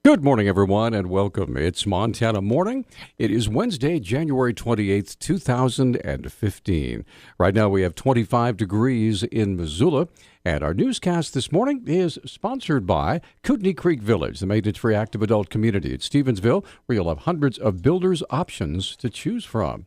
Good morning, everyone, and welcome. It's Montana Morning. It is Wednesday, January 28th, 2015. Right now, we have 25 degrees in Missoula, and our newscast this morning is sponsored by Kootenai Creek Village, the maintenance-free active adult community at Stevensville, where you'll have hundreds of builders' options to choose from.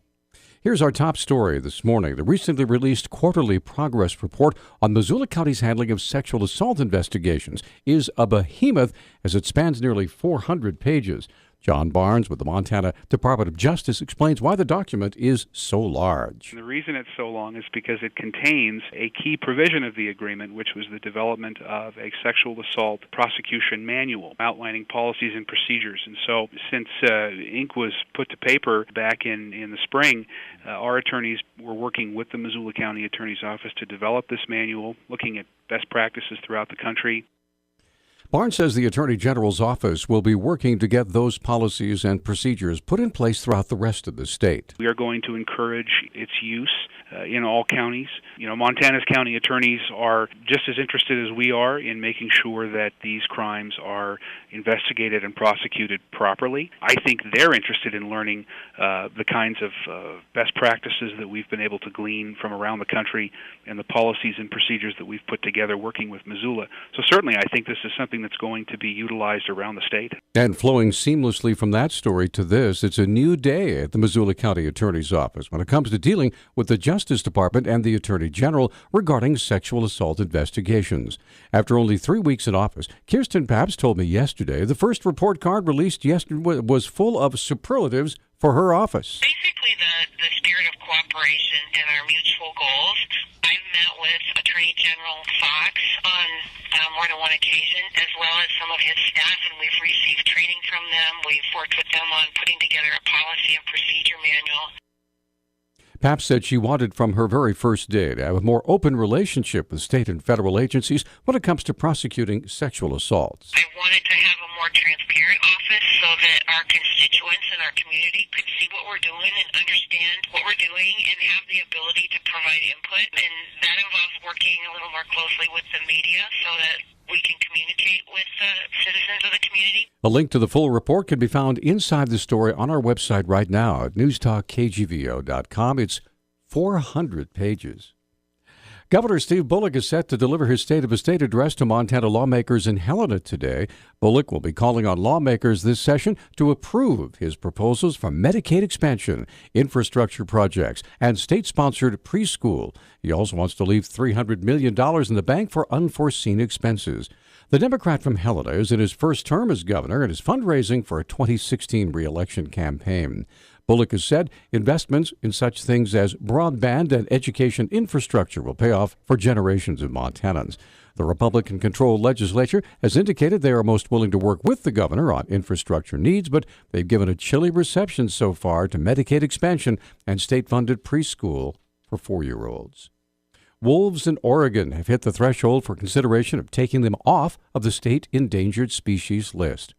Here's our top story this morning. The recently released quarterly progress report on Missoula County's handling of sexual assault investigations is a behemoth as it spans nearly 400 pages. John Barnes with the Montana Department of Justice explains why the document is so large. The reason it's so long is because it contains a key provision of the agreement, which was the development of a sexual assault prosecution manual outlining policies and procedures. And so since ink was put to paper back in the spring, our attorneys were working with the Missoula County Attorney's Office to develop this manual, looking at best practices throughout the country. Barnes says the Attorney General's office will be working to get those policies and procedures put in place throughout the rest of the state. We are going to encourage its use in all counties. Montana's county attorneys are just as interested as we are in making sure that these crimes are investigated and prosecuted properly. I think they're interested in learning the kinds of best practices that we've been able to glean from around the country and the policies and procedures that we've put together working with Missoula. So certainly I think this is something that's going to be utilized around the state. And flowing seamlessly from that story to this, it's a new day at the Missoula County Attorney's Office when it comes to dealing with the Justice Department and the Attorney General regarding sexual assault investigations. After only 3 weeks in office, Kirsten Pabst told me yesterday the first report card released yesterday was full of superlatives for her office. Basically, the spirit of cooperation and our mutual goals. I've met with Attorney General Fox on more than one occasion, as well as some of his staff, and we've received training from them. We've worked with them on putting together a policy and procedure manual. Pabst said she wanted from her very first day to have a more open relationship with state and federal agencies when it comes to prosecuting sexual assaults. I wanted to have a more transparent office so that our constituents and our community could see what we're doing and understand what we're doing and have the ability to provide input. And that involves working a little more closely with the media so that we can communicate with the citizens of the community. A link to the full report can be found inside the story on our website right now at newstalkkgvo.com. It's 400 pages. Governor Steve Bullock is set to deliver his State of the State address to Montana lawmakers in Helena today. Bullock will be calling on lawmakers this session to approve his proposals for Medicaid expansion, infrastructure projects, and state-sponsored preschool. He also wants to leave $300 million in the bank for unforeseen expenses. The Democrat from Helena is in his first term as governor and is fundraising for a 2016 re-election campaign. Bullock has said investments in such things as broadband and education infrastructure will pay off for generations of Montanans. The Republican-controlled legislature has indicated they are most willing to work with the governor on infrastructure needs, but they've given a chilly reception so far to Medicaid expansion and state-funded preschool for 4-year-olds. Wolves in Oregon have hit the threshold for consideration of taking them off of the state endangered species list.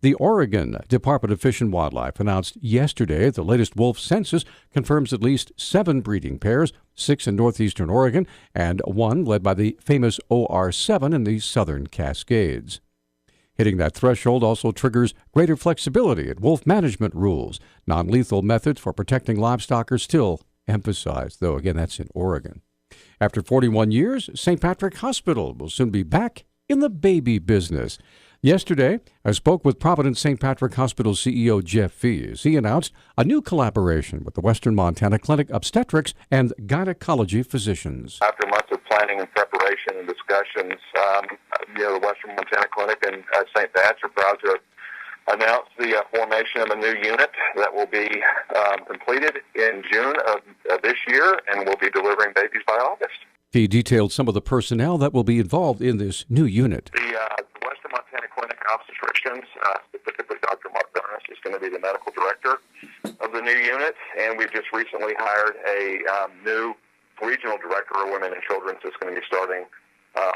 The Oregon Department of Fish and Wildlife announced yesterday the latest wolf census confirms at least 7 breeding pairs, 6 in northeastern Oregon, and 1 led by the famous OR7 in the southern Cascades. Hitting that threshold also triggers greater flexibility in wolf management rules. Non-lethal methods for protecting livestock are still emphasized, though, again, that's in Oregon. After 41 years, St. Patrick Hospital will soon be back in the baby business. Yesterday, I spoke with Providence St. Patrick Hospital CEO Jeff Fees. He announced a new collaboration with the Western Montana Clinic Obstetrics and Gynecology Physicians. After months of planning and preparation and discussions, the Western Montana Clinic and St. Pat's are proud to announce the formation of a new unit that will be completed in June of this year and will be delivering babies by August. He detailed some of the personnel that will be involved in this new unit. The Western Montana Clinic Obstetricians, specifically Dr. Mark Burns, is going to be the medical director of the new unit, and we've just recently hired a new regional director of women and children that's going to be starting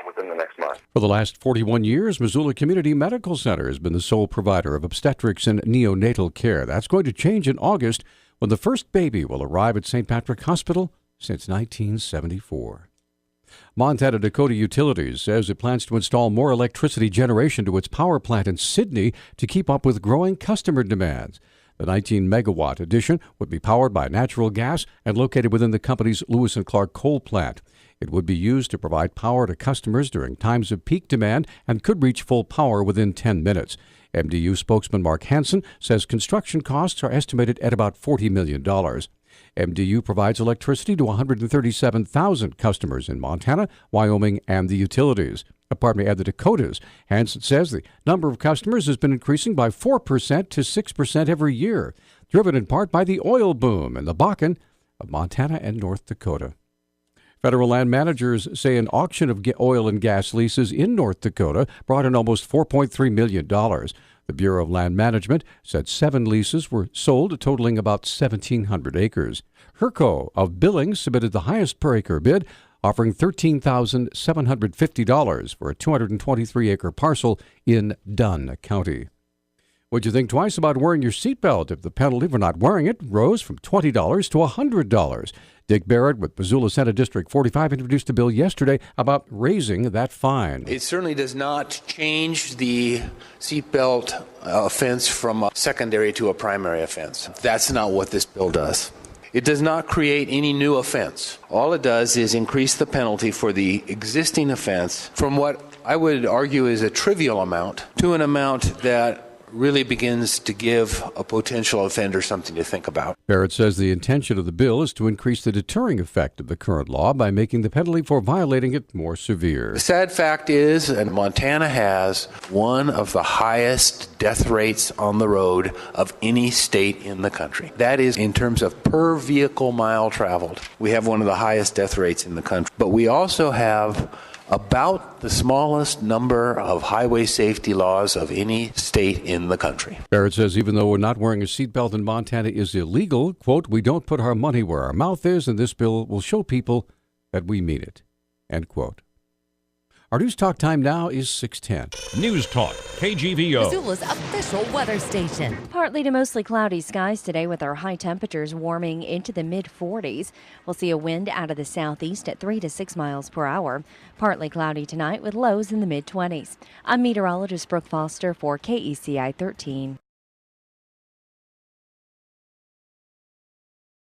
within the next month. For the last 41 years, Missoula Community Medical Center has been the sole provider of obstetrics and neonatal care. That's going to change in August when the first baby will arrive at St. Patrick Hospital since 1974. Montana Dakota Utilities says it plans to install more electricity generation to its power plant in Sydney to keep up with growing customer demands. The 19-megawatt addition would be powered by natural gas and located within the company's Lewis and Clark coal plant. It would be used to provide power to customers during times of peak demand and could reach full power within 10 minutes. MDU spokesman Mark Hansen says construction costs are estimated at about $40 million. MDU provides electricity to 137,000 customers in Montana, Wyoming, and the utilities. And the Dakotas. Hansen says the number of customers has been increasing by 4% to 6% every year, driven in part by the oil boom in the Bakken of Montana and North Dakota. Federal land managers say an auction of oil and gas leases in North Dakota brought in almost $4.3 million. The Bureau of Land Management said 7 leases were sold, totaling about 1,700 acres. Herco of Billings submitted the highest per acre bid, offering $13,750 for a 223-acre parcel in Dunn County. Would you think twice about wearing your seatbelt if the penalty for not wearing it rose from $20 to $100? Dick Barrett with Missoula Senate District 45 introduced a bill yesterday about raising that fine. It certainly does not change the seatbelt offense from a secondary to a primary offense. That's not what this bill does. It does not create any new offense. All it does is increase the penalty for the existing offense from what I would argue is a trivial amount to an amount that really begins to give a potential offender something to think about. Barrett says the intention of the bill is to increase the deterring effect of the current law by making the penalty for violating it more severe. The sad fact is, and Montana has one of the highest death rates on the road of any state in the country. That is in terms of per vehicle mile traveled. We have one of the highest death rates in the country. But we also have about the smallest number of highway safety laws of any state in the country. Barrett says even though we're not wearing a seatbelt in Montana is illegal, quote, we don't put our money where our mouth is, and this bill will show people that we mean it, end quote. Our News Talk time now is 6:10. Newstalk, KGVO. Missoula's official weather station. Partly to mostly cloudy skies today with our high temperatures warming into the mid-40s. We'll see a wind out of the southeast at 3 to 6 miles per hour. Partly cloudy tonight with lows in the mid-20s. I'm meteorologist Brooke Foster for KECI 13.